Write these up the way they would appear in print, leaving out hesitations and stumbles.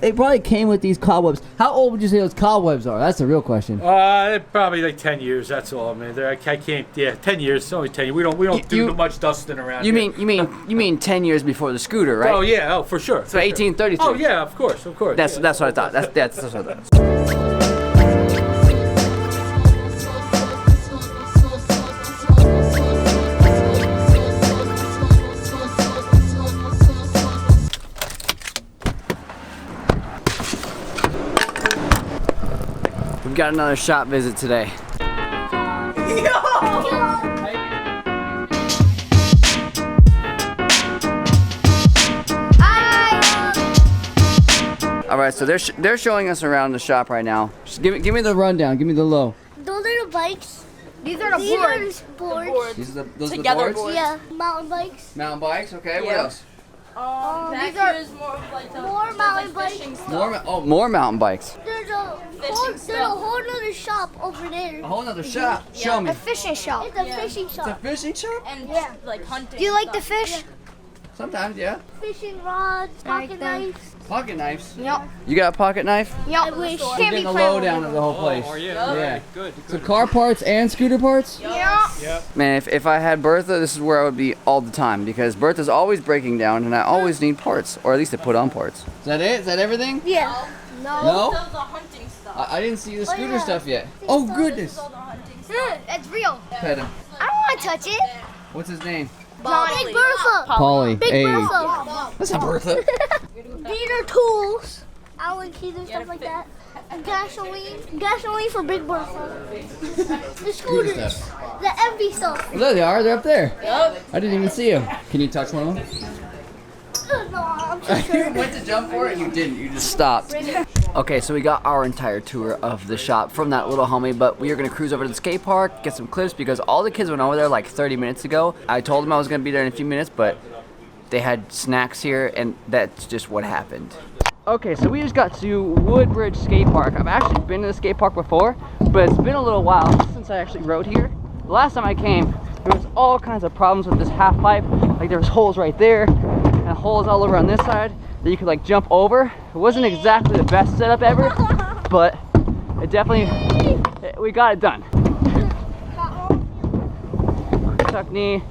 They probably came with these cobwebs. How old would you say those cobwebs are? That's the real question. Probably like 10 years. That's all, man. I can't. Yeah, 10 years. It's only 10 years. We don't do much dusting around. You here. mean 10 years before the scooter, right? Oh yeah. Oh, for sure. So 1833. Oh yeah, of course. That's what I thought. That's what I thought. We've got another shop visit today. All right, so they're showing us around the shop right now. Just give me the rundown. Give me the low. Those are the bikes. These are the boards. These are those Together are the boards? Yeah, mountain bikes. Mountain bikes. Okay. What Yeah. else? These are more of like the More mountain bikes. fishing stuff. More mountain bikes. There's a whole nother shop over there. A whole nother shop. Show me. A fishing shop. It's a fishing It's a shop. fishing shop. And like hunting. Do you like the stuff. fish? Sometimes, yeah. Fishing rods, pocket knives. Pocket knives. Yep. You got a pocket knife? I wish. We're getting the lowdown of the whole place. Yeah. Good. So car parts and scooter parts? Yeah. Man, if I had Bertha, this is where I would be all the time because Bertha's always breaking down and I always need parts, or at least to put on parts. Is that it? Is that everything? Yeah. No? Those are the hunting stuff. I didn't see the scooter yeah. stuff yet. Oh, goodness. All the hunting stuff. It's real. Pet him. I don't want to touch it. What's his name? Big Bertha. Polly. Big Hey. Bertha. That's not Bertha. These are tools. Allen keys and stuff like that. And gasoline. Gasoline for Big Bertha. The scooters. stuff. The MV stuff. Well, there they are. They're up there. Yep. I didn't even see them. Can you touch one of them? No, I'm just You went to jump for it. You didn't. You just stopped. Okay, so we got our entire tour of the shop from that little homie, but we are gonna cruise over to the skate park, get some clips because all the kids went over there like 30 minutes ago. I told them I was gonna be there in a few minutes, but they had snacks here and that's just what happened. Okay, so we just got to Woodbridge Skate Park. I've actually been to the skate park before, but it's been a little while since I actually rode here. The last time I came, there was all kinds of problems with this half pipe. Like there was holes right there and holes all over on this side that you could like jump over. It wasn't exactly the best setup ever, but it definitely, we got it done. Tuck knee.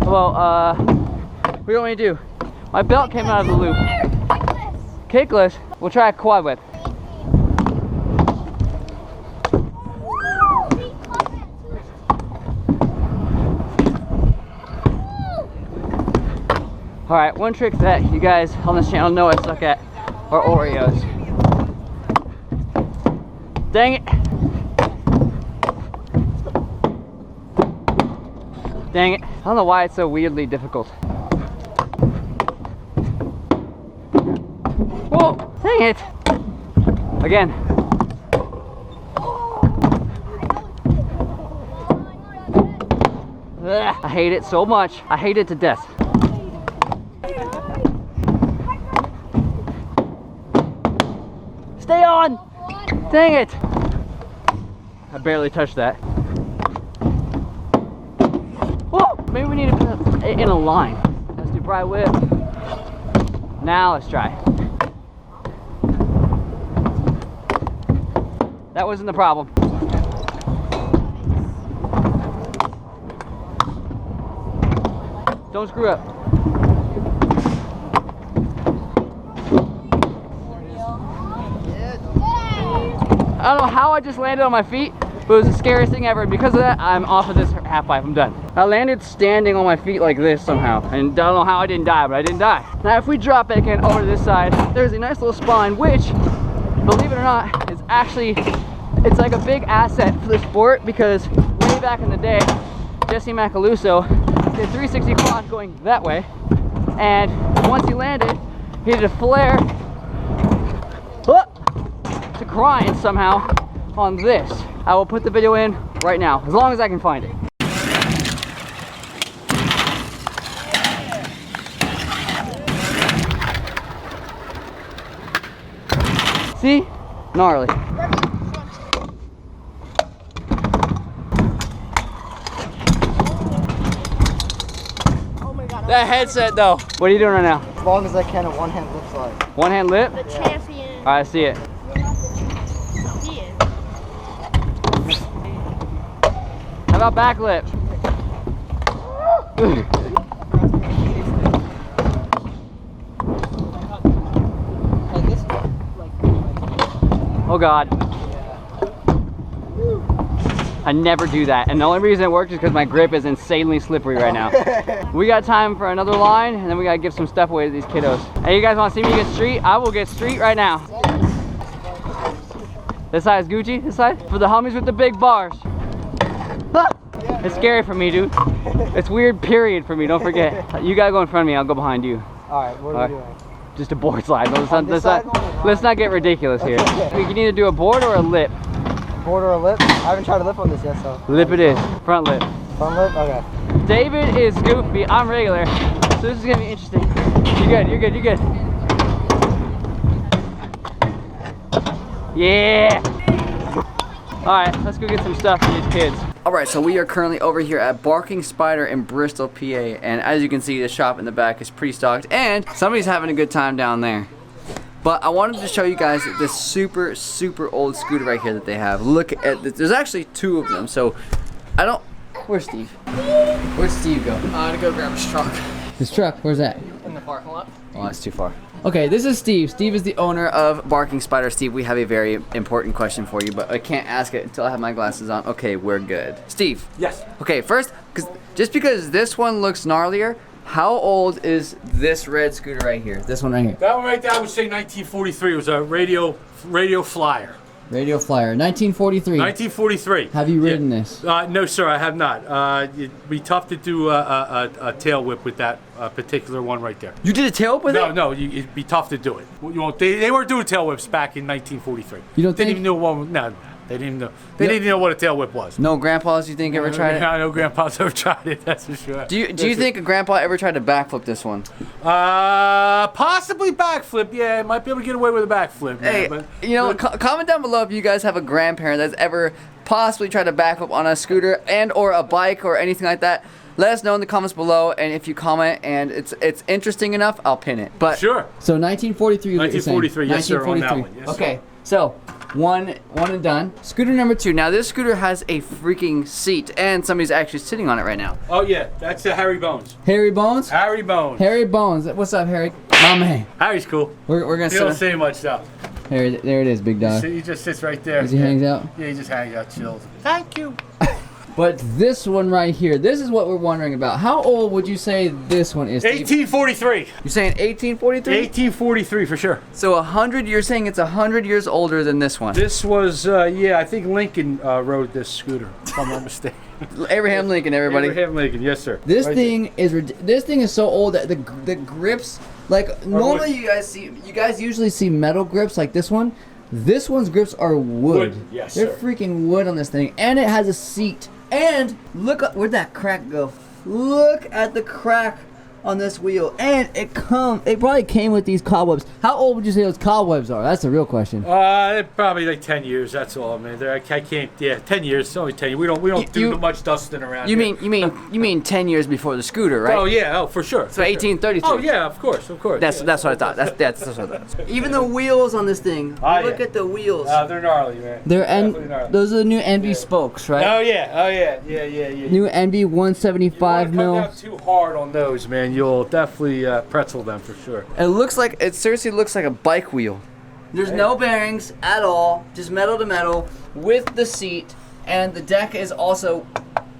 Well, what do you want me to do? My belt came out of the loop. Kickless. We'll try a quad whip. Alright, one trick that you guys on this channel know I suck at are Oreos. Dang it. Dang it. I don't know why it's so weirdly difficult. Whoa! Dang it! Again. Ugh, I hate it so much. I hate it to death. Stay on! Dang it! I barely touched that. Whoa! Maybe we need to put it in a line. Let's do bri whip. Now let's try. That wasn't the problem. Don't screw up. I don't know how I just landed on my feet, but it was the scariest thing ever. And because of that, I'm off of this half pipe. I'm done. I landed standing on my feet like this somehow. And I don't know how I didn't die, but I didn't die. Now, if we drop back in over to this side, there's a nice little spine, which, believe it or not, is actually, it's like a big asset for the sport because way back in the day, Jesse Macaluso did 360 quad going that way. And once he landed, he did a flare to grind somehow on this. I will put the video in right now, as long as I can find it. See? Gnarly. That headset though. What are you doing right now? As long as I can, a one-hand lip slide. One hand lip? the champion. Alright, I see it. How about backlip? Oh God. I never do that, and the only reason it works is because my grip is insanely slippery right now. We got time for another line, and then we gotta give some stuff away to these kiddos. Hey, you guys wanna see me get street? I will get street right now. This side is Gucci, this side? For the homies with the big bars. Ah! It's scary for me, dude. It's weird, period, for me, don't forget. You gotta go in front of me, I'll go behind you. Alright, what are we doing? Just a board slide. Let's not get ridiculous here. We can either do a board or a lip. Board or a lip? I haven't tried a lip on this yet, so. Lip it is. Front lip. Front lip? Okay. David is goofy. I'm regular. So this is gonna be interesting. You're good, you're good, you're good. Yeah! Alright, let's go get some stuff for these kids. Alright, so we are currently over here at Barking Spyder in Bristol, PA. And as you can see, the shop in the back is pretty stocked. And somebody's having a good time down there. But I wanted to show you guys this super, super old scooter right here that they have. Look at this. There's actually two of them. So I don't... Where's Steve? Where'd Steve go? To go grab his truck. His truck, where's that? In the parking lot. Oh, that's too far. Okay, this is Steve. Steve is the owner of Barking Spyder. Steve, we have a very important question for you, but I can't ask it until I have my glasses on. Okay, we're good. Steve. Yes. Okay, first, just because this one looks gnarlier, how old is this red scooter right here? This one right here. That one right there, I would say 1943. It was a radio flyer. Radio Flyer, 1943. 1943. Have you ridden this? No, sir, I have not. It'd be tough to do a tail whip with that particular one right there. You did a tail whip with it? No, it'd be tough to do it. You won't. They weren't doing tail whips back in 1943. You don't They think? didn't even know one. No, they didn't even know. They didn't even know what a tail whip was. No grandpas, you think, ever tried it? No grandpa's ever tried it. That's for sure. Do you think a grandpa ever tried to backflip this one? Possibly backflip. Yeah, might be able to get away with a backflip. Hey, but, you know, comment down below if you guys have a grandparent that's ever possibly tried to backflip on a scooter and or a bike or anything like that. Let us know in the comments below, and if you comment and it's interesting enough, I'll pin it. But sure. So 1943 is what you're saying. 1943, yes, sir, on that one. Yes, okay, so one and done. Scooter number 2. Now this scooter has a freaking seat, and somebody's actually sitting on it right now. Oh yeah, that's Harry Bones. Harry Bones? Harry Bones. Harry Bones. What's up, Harry? My man. Harry's cool. We're gonna He sit. don't say much though. Harry, there it is, big dog. He just sits right there. As he hangs out. Yeah, he just hangs out, chills. Thank you. But this one right here, this is what we're wondering about. How old would you say this one is, Steve? 1843. You're saying 1843? 1843 for sure. So 100. You're saying it's 100 years older than this one? This was, yeah, I think Lincoln rode this scooter, if I'm not mistaken. Abraham Lincoln, everybody. Abraham Lincoln, yes sir. This Right thing is so old that the grips, like normally you guys usually see metal grips like this one. This one's grips are wood. Yes, They're sir. freaking wood on this thing, and it has a seat. And look up, where'd that crack go? Look at the crack on this wheel, and it probably came with these cobwebs. How old would you say those cobwebs are? That's the real question. Probably like 10 years. That's all, man. I can't. Yeah, 10 years. It's only 10 years. We don't do much dusting around. You here. mean 10 years before the scooter, right? Oh yeah, for sure. So 1833. Oh yeah, of course. That's what I thought. That's what I thought. Even the wheels on this thing. Look at the wheels. They're gnarly, man. Gnarly. Those are the new NB spokes, right? Oh yeah. New NB 175 Come mil. down too hard on those, man. You'll definitely pretzel them for sure. It seriously looks like a bike wheel. There's no bearings at all, just metal to metal with the seat, and the deck is also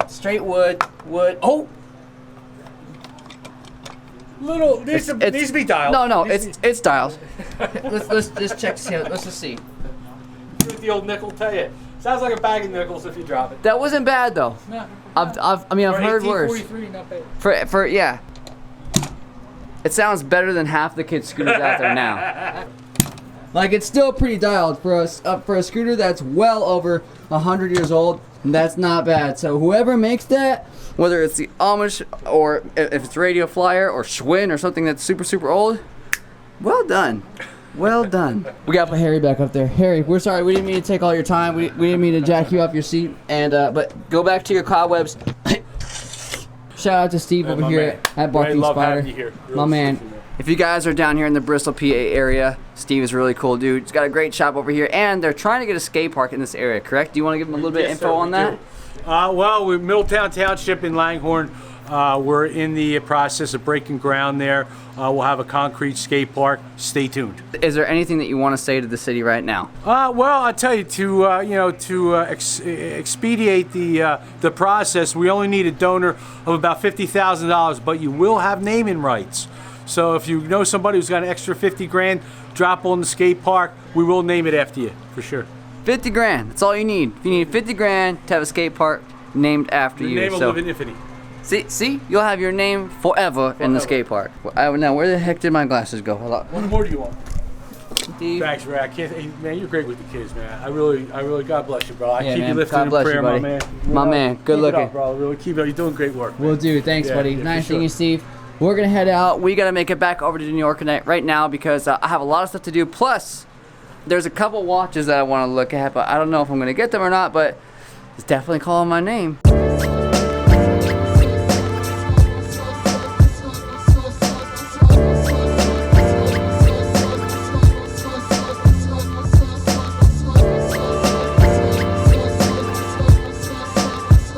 straight wood. Oh, Needs to be dialed. no, it's dialed. let's just check. Let's just see. See what the old nickel tell you. Sounds like a bag of nickels if you drop it. That wasn't bad though. No. I've heard worse. 1843, not bad. For yeah. It sounds better than half the kids' scooters out there now. Like, it's still pretty dialed for a scooter that's well over 100 years old. That's not bad. So whoever makes that, Whether it's the Amish or if it's Radio Flyer or Schwinn or something that's super, super old, well done. Well done. we gotta put Harry back up there. Harry, we're sorry. We didn't mean to take all your time. We didn't mean to jack you off your seat. And but go back to your cobwebs. Shout out to Steve over here at Barking love Spyder. having you here. My man. If you guys are down here in the Bristol, PA area, Steve is a really cool dude. He's got a great shop over here, and they're trying to get a skate park in this area, correct? Do you want to give them a little bit of info on that? Well, we're Middletown Township in Langhorne. We're in the process of breaking ground there. We'll have a concrete skate park. Stay tuned. Is there anything that you want to say to the city right now? Well, I tell you, to expedite the process, we only need a donor of about $50,000, but you will have naming rights. So if you know somebody who's got an extra 50 grand, drop on the skate park. We will name it after you, for sure. 50 grand, that's all you need. If you need 50 grand to have a skate park named after you. The name will live in infamy. See, you'll have your name forever in the skate park. Now, where the heck did my glasses go? Hold on. What more do you want? Steve. Thanks, Ray. Man, you're great with the kids, man. I really, God bless you, bro. I Yeah, keep man. you lifted God in bless prayer, you, buddy. my man. My man, good Keep looking. it up, bro. Really keep it up. You're doing great work. Will do. Thanks, Yeah, buddy. yeah, for Nice seeing sure. you, Steve. We're gonna head out. We gotta make it back over to New York right now because I have a lot of stuff to do. Plus, there's a couple watches that I want to look at, but I don't know if I'm gonna get them or not. But it's definitely calling my name.